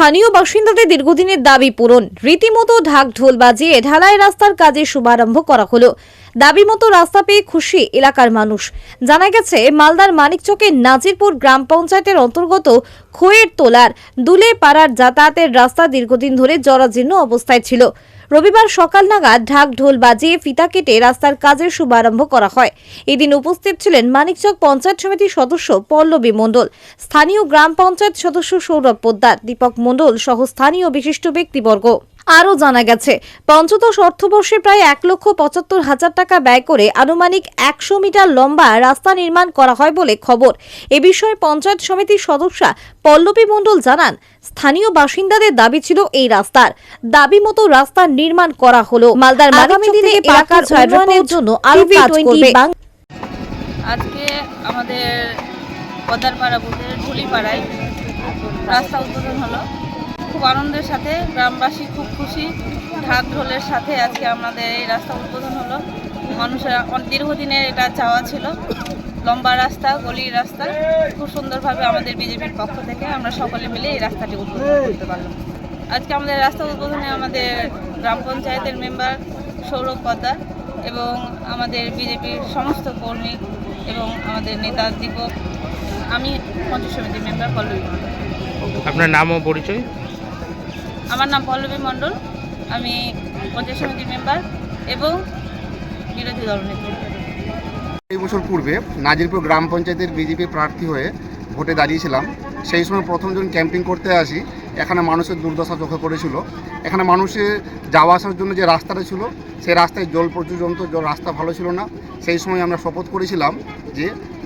স্থানীয় বাসিন্দাদের দীর্ঘদিনের দাবি পূরণ। রীতিমতো ঢাক ঢোল বাজিয়ে ঢালাই রাস্তার কাজের শুভারম্ভ করা হলো। দাবি মতো রাস্তা পেয়ে খুশি এলাকার মানুষ। জানা গেছে, মালদার মানিকচকের নাজিরপুর গ্রাম পঞ্চায়েতের অন্তর্গত খোয়ের তোলার দুলে পাড়ার যাতায়াতের রাস্তা দীর্ঘদিন ধরে জরাজীর্ণ অবস্থায় ছিল। রবিবার সকাল নাগাদ ঢাক ঢোল বাজিয়ে ফিতা কেটে রাস্তার কাজের শুভারম্ভ করা হয়। এদিন উপস্থিত ছিলেন মানিকচক পঞ্চায়েত সমিতির সদস্য পল্লবী মণ্ডল, স্থানীয় গ্রাম পঞ্চায়েত সদস্য সৌরভ পোদ্দার, দীপক মণ্ডল সহ স্থানীয় বিশিষ্ট ব্যক্তিবর্গ। আরও জানা গেছে, পঞ্চদশ অর্থবর্ষে প্রায় 1,75,000 টাকা ব্যয় করে আনুমানিক 100 মিটার লম্বা রাস্তা নির্মাণ করা হয় বলে খবর। এ বিষয়ে পঞ্চায়েত সমিতির সদস্যা পল্লবী মণ্ডল জানান, স্থানীয় বাসিন্দাদের দাবি ছিল এই রাস্তার। দাবি মতো রাস্তা নির্মাণ করা হলো। মালদার আগামী দিনে এলাকার উন্নয়নের জন্য আরও কাজ করবে। আজকে আমাদের পদ্মারপাড়া বুথের ঢুলিপাড়ায় রাস্তা উদ্বোধন হলো। খুব আনন্দের সাথে গ্রামবাসী খুব খুশি। ঢাক ঢোলের সাথে আজকে আমাদের এই রাস্তা উদ্বোধন হলো। মানুষের দীর্ঘদিনের এটা চাওয়া ছিল, লম্বা রাস্তা, গলির রাস্তা। খুব সুন্দরভাবে আমাদের বিজেপির পক্ষ থেকে আমরা সকলে মিলে এই রাস্তাটি উদ্বোধন করতে পারলাম। আজকে আমাদের রাস্তা উদ্বোধনে আমাদের গ্রাম পঞ্চায়েতের মেম্বার সৌরভ পোদ্দার এবং আমাদের বিজেপির সমস্ত কর্মী এবং আমাদের নেতা দীপক, আমি পঞ্চায়েত সমিতির মেম্বার পল্লবী মণ্ডল। আপনার নাম ও পরিচয়? আমার নাম পল্লবী মণ্ডল, আমি পঞ্চায়েত সমিতির মেম্বার এবং বিরোধী দলনেত্রী। এই বছর পূর্বে নাজিরপুর গ্রাম পঞ্চায়েতের বিজেপি প্রার্থী হয়ে ভোটে দাঁড়িয়েছিলাম। সেই সময় প্রথম যখন ক্যাম্পিং করতে আসি, এখানে মানুষের দুর্দশা চোখে পড়েছিল। এখানে মানুষের যাওয়া আসার জন্য যে রাস্তাটা ছিল, সেই রাস্তায় জল প্রচুর জমতো, রাস্তা ভালো ছিল না। সেই সময় আমরা শপথ করেছিলাম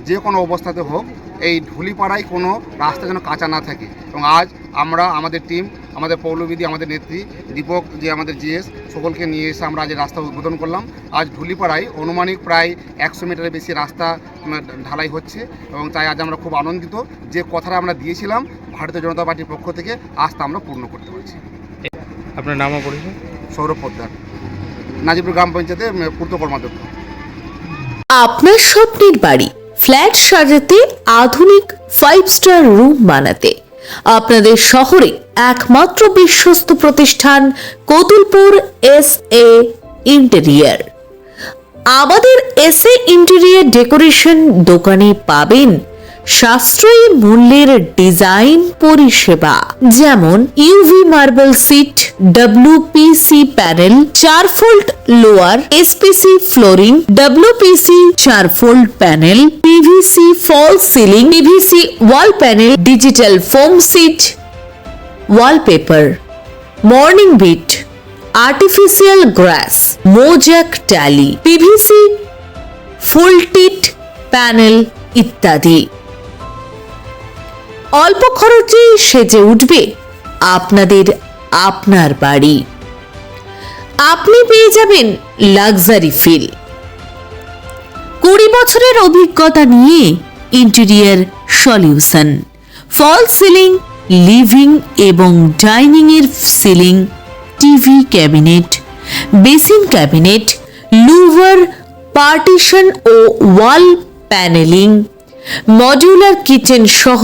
যে কোনো অবস্থাতে হোক এই ঢুলিপাড়ায় কোনো রাস্তা যেন কাঁচা না থাকে। এবং আজ আমরা আমাদের টিম, আমাদের পৌলবিদি, আমাদের নেত্রী দীপক, যে আমাদের জিএস, সকলকে নিয়ে এসে আমরা আজ রাস্তা উদ্বোধন করলাম। আজ ঢুলিপাড়ায় অনুমানিক প্রায় 100 মিটারের বেশি রাস্তা ঢালাই হচ্ছে এবং তাই আজ আমরা খুব আনন্দিত যে কথাটা আমরা দিয়েছিলাম ভারতীয় জনতা পার্টির পক্ষ থেকে আজ তা আমরা পূর্ণ করতে পারছি। আপনার নাম ও পরিচয়? সৌরভ পোদ্দার, নাজিরপুর গ্রাম পঞ্চায়েতের পূর্ত কর্মাধ্যক্ষ। আপনার স্বপ্নের বাড়ি ফ্ল্যাট সাজাতে, আধুনিক 5 স্টার রুম বানাতে আপনাদের শহরে একমাত্র বিশ্বস্ত প্রতিষ্ঠান কতুলপুর SA ইন্টেরিয়র। আমাদের SA ইন্টেরিয়র ডেকোরেশন দোকানে পাবেন সাশ্রয়ী মূল্যের ডিজাইন পরিষেবা, যেমন UV marble sheet, WPC panel, 4 fold louver, SPC flooring, WPC 4 fold panel, PVC fall ceiling, PVC wall panel, digital foam sheet, wallpaper, মর্নিং বিট, আর্টিফিশিয়াল গ্রাস, মোজাক টালি, PVC ফুল টিট প্যানেল ইত্যাদি। অল্প খরচে সেজে উঠবে আপনার বাড়ি। আপনি পেয়ে যাবেন লাক্সারি ফিল। 20 বছরের অভিজ্ঞতা নিয়ে interior solution, fall ceiling, living এবং ডাইনিং এর ceiling, TV cabinet, basin cabinet, louver, partition ও ওয়াল প্যানেলিং, মডিউলার কিচেন সহ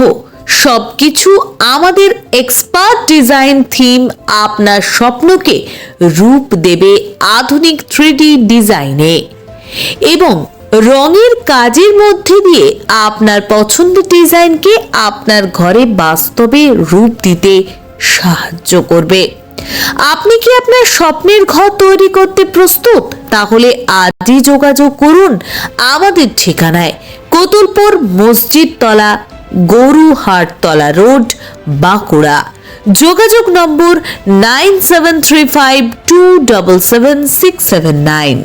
সবকিছু আমাদের এক্সপার্ট ডিজাইন থিম আপনার স্বপ্নকে রূপ দেবে আধুনিক 3D ডিজাইনে এবং রঙের কাজের মধ্যে দিয়ে আপনার পছন্দের ডিজাইনকে আপনার ঘরে বাস্তবে রূপ দিতে সাহায্য করবে। আপনি কি আপনার স্বপ্নের ঘর তৈরি করতে প্রস্তুত? তাহলে আজই যোগাযোগ করুন আমাদের ঠিকানায়, কতুলপুর মসজিদ তলা, গরুহাটতলা রোড, বাঁকুড়া। যোগাযোগ নম্বর 9735277679।